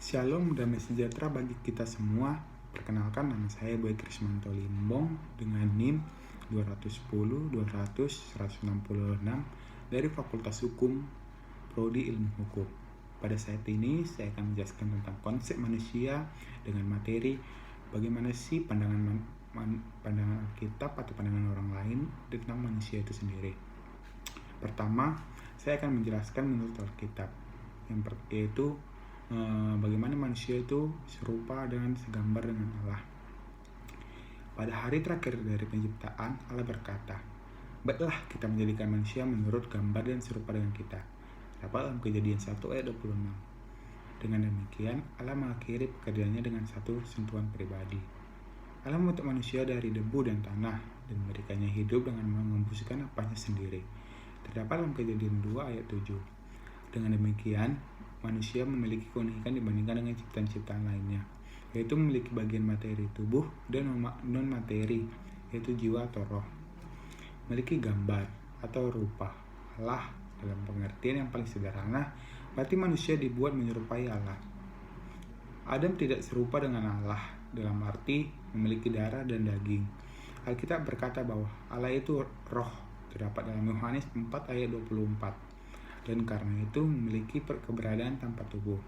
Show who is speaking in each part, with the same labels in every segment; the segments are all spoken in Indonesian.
Speaker 1: Shalom, damai sejahtera bagi kita semua. Perkenalkan, nama saya Boy Krismanto Limbong dengan NIM 210 200 166 dari Fakultas Hukum Prodi Ilmu Hukum. Pada saat ini saya akan menjelaskan tentang konsep manusia dengan materi bagaimana sih pandangan Alkitab atau pandangan orang lain tentang manusia itu sendiri. Pertama, saya akan menjelaskan menurut Alkitab, yaitu bagaimana manusia itu serupa dan segambar dengan Allah. Pada hari terakhir dari penciptaan, Allah berkata, "Baiklah kita menjadikan manusia menurut gambar dan serupa dengan kita." Dapat dalam Kejadian 1 ayat 26. Dengan demikian, Allah mengakhiri pekerjaannya dengan satu sentuhan pribadi. Allah membentuk manusia dari debu dan tanah dan memberikannya hidup dengan mengembuskan napasnya sendiri. Terdapat dalam Kejadian 2 ayat 7. Dengan demikian, manusia memiliki keunikan dibandingkan dengan ciptaan-ciptaan lainnya, yaitu memiliki bagian materi tubuh dan non-materi, yaitu jiwa atau roh. Memiliki gambar atau rupa Allah dalam pengertian yang paling sederhana, berarti manusia dibuat menyerupai Allah. Adam tidak serupa dengan Allah dalam arti memiliki darah dan daging. Alkitab berkata bahwa Allah itu roh, terdapat dalam Yohanes 4 ayat 24. Dan karena itu memiliki keberadaan tanpa tubuh.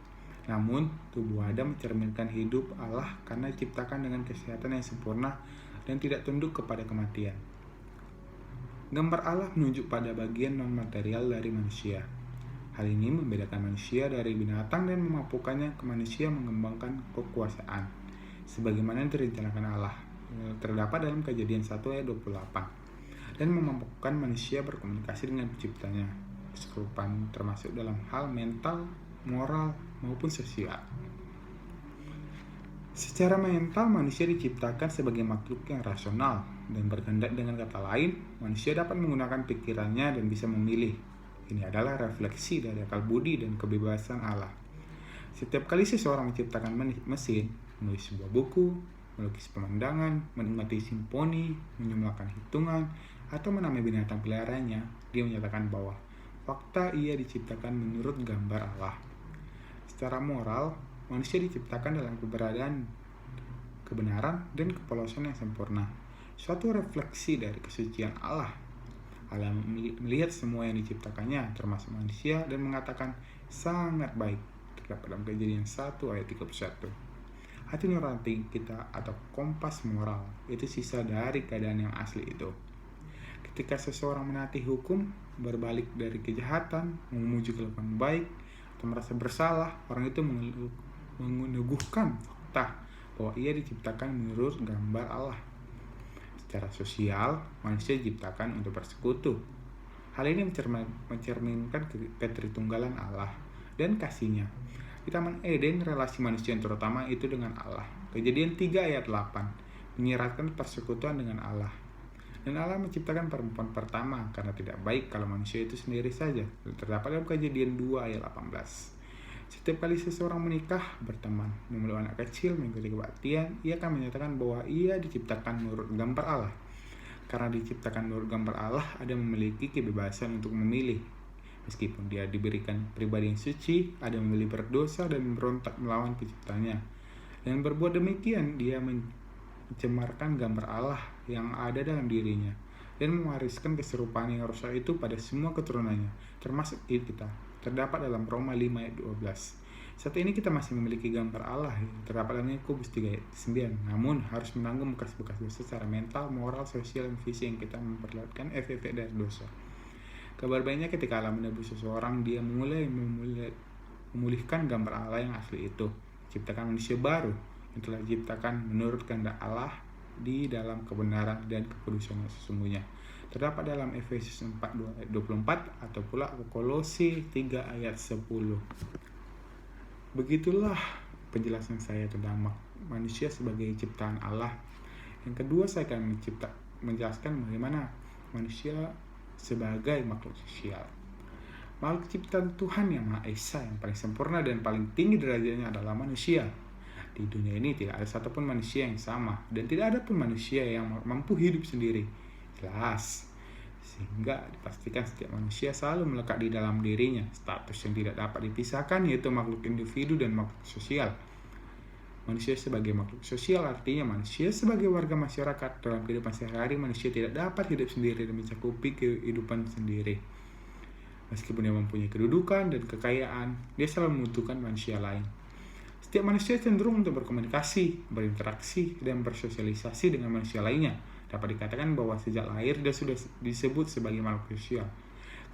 Speaker 1: Namun, tubuh Adam mencerminkan hidup Allah karena diciptakan dengan kesehatan yang sempurna dan tidak tunduk kepada kematian. Gambar Allah menunjuk pada bagian non-material dari manusia. Hal ini membedakan manusia dari binatang dan memampukannya ke manusia mengembangkan kekuasaan, sebagaimana direncanakan Allah. Terdapat dalam Kejadian 1 ayat 28. Dan memampukan manusia berkomunikasi dengan penciptanya. Keserupaan termasuk dalam hal mental, moral, maupun sosial. Secara mental, manusia diciptakan sebagai makhluk yang rasional dan berkehendak. Dengan kata lain, manusia dapat menggunakan pikirannya dan bisa memilih. Ini adalah refleksi dari akal budi dan kebebasan Allah. Setiap kali seseorang menciptakan mesin, menulis sebuah buku, melukis pemandangan, menikmati simfoni, menjumlahkan hitungan, atau menamai binatang peliharaannya, dia menyatakan bahwa fakta ia diciptakan menurut gambar Allah. Secara moral, manusia diciptakan dalam kebenaran dan kepolosan yang sempurna. Suatu refleksi dari kesucian Allah. Allah melihat semua yang diciptakannya, termasuk manusia, dan mengatakan sangat baik. Terdapat dalam Kejadian 1 ayat 31. Hati nurani kita atau kompas moral itu sisa dari keadaan yang asli itu. Ketika seseorang menaati hukum, berbalik dari kejahatan, memuju kelakuan baik, atau merasa bersalah, orang itu meneguhkan fakta bahwa ia diciptakan menurut gambar Allah. Secara sosial, manusia diciptakan untuk bersekutu. Hal ini mencerminkan ketritunggalan Allah dan kasih-Nya. Di Taman Eden, relasi manusia yang terutama itu dengan Allah. Kejadian 3 ayat 8 menyiratkan persekutuan dengan Allah. Dan Allah menciptakan perempuan pertama karena tidak baik kalau manusia itu sendiri saja. Terdapat dalam Kejadian 2 ayat 18. Setiap kali seseorang menikah, berteman, memeluk anak kecil, mengikuti kebaktian, ia akan menyatakan bahwa ia diciptakan menurut gambar Allah. Karena diciptakan menurut gambar Allah, Adam memiliki kebebasan untuk memilih. Meskipun dia diberikan pribadi yang suci, Adam memilih berdosa dan memberontak melawan penciptanya. Dan berbuat demikian, dia mencemarkan gambar Allah yang ada dalam dirinya dan mewariskan keserupaan yang rusak itu pada semua keturunannya, termasuk kita. Terdapat dalam Roma 5 ayat 12. Saat ini kita masih memiliki gambar Allah, terdapat dalam Yakobus 3 ayat 9, namun harus menanggung bekas-bekas dosa secara mental, moral, sosial, dan fisik yang kita memperlihatkan efek dari dosa. Kabar baiknya ketika Allah menebus seseorang, dia mulai memulihkan gambar Allah yang asli itu, ciptakan manusia baru yang telah diciptakan menurut kehendak Allah di dalam kebenaran dan kekudusan yang sesungguhnya. Terdapat dalam Efesus 4 ayat 24 atau pula Kolose 3 ayat 10. Begitulah penjelasan saya tentang manusia sebagai ciptaan Allah. Yang kedua, saya akan menjelaskan bagaimana manusia sebagai makhluk sosial. Makhluk ciptaan Tuhan yang Maha Esa yang paling sempurna dan paling tinggi derajatnya adalah manusia. Di dunia ini tidak ada satupun manusia yang sama, dan tidak ada pun manusia yang mampu hidup sendiri. Jelas, sehingga dipastikan setiap manusia selalu melekat di dalam dirinya status yang tidak dapat dipisahkan, yaitu makhluk individu dan makhluk sosial. Manusia sebagai makhluk sosial artinya manusia sebagai warga masyarakat. Dalam kehidupan sehari-hari, manusia tidak dapat hidup sendiri dan mencakupi kehidupan sendiri. Meskipun dia mempunyai kedudukan dan kekayaan, dia selalu membutuhkan manusia lain. Setiap manusia cenderung untuk berkomunikasi, berinteraksi, dan bersosialisasi dengan manusia lainnya. Dapat dikatakan bahwa sejak lahir dia sudah disebut sebagai makhluk sosial.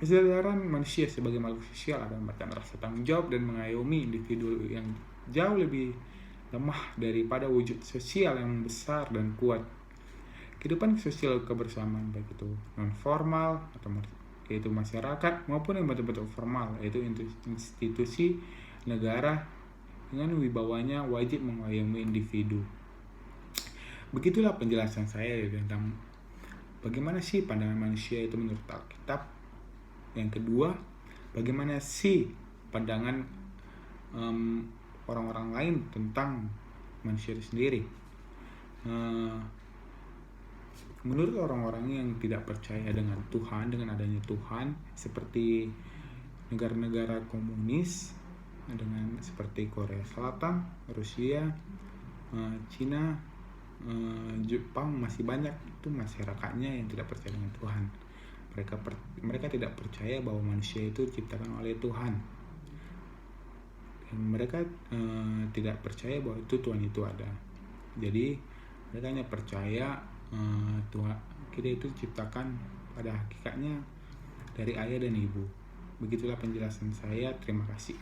Speaker 1: Kesadaran manusia sebagai makhluk sosial akan memberikan rasa tanggung jawab dan mengayomi individu yang jauh lebih lemah daripada wujud sosial yang besar dan kuat. Kehidupan sosial kebersamaan, baik itu non formal atau yaitu masyarakat, maupun yang betul-betul formal, yaitu institusi negara dengan wibawanya wajib mengayomi individu. Begitulah penjelasan saya tentang bagaimana sih pandangan manusia itu menurut Alkitab. Yang kedua, bagaimana sih pandangan orang-orang lain tentang manusia itu sendiri. Menurut orang-orang yang tidak percaya dengan Tuhan, dengan adanya Tuhan, seperti negara-negara komunis, dengan seperti Korea Selatan, Rusia, Cina, Jepang, masih banyak itu masyarakatnya yang tidak percaya dengan Tuhan. Mereka tidak percaya bahwa manusia itu diciptakan oleh Tuhan. Dan mereka tidak percaya bahwa Tuhan itu ada. Jadi mereka hanya percaya Tuhan kita itu diciptakan pada hakikatnya dari ayah dan ibu. Begitulah penjelasan saya. Terima kasih.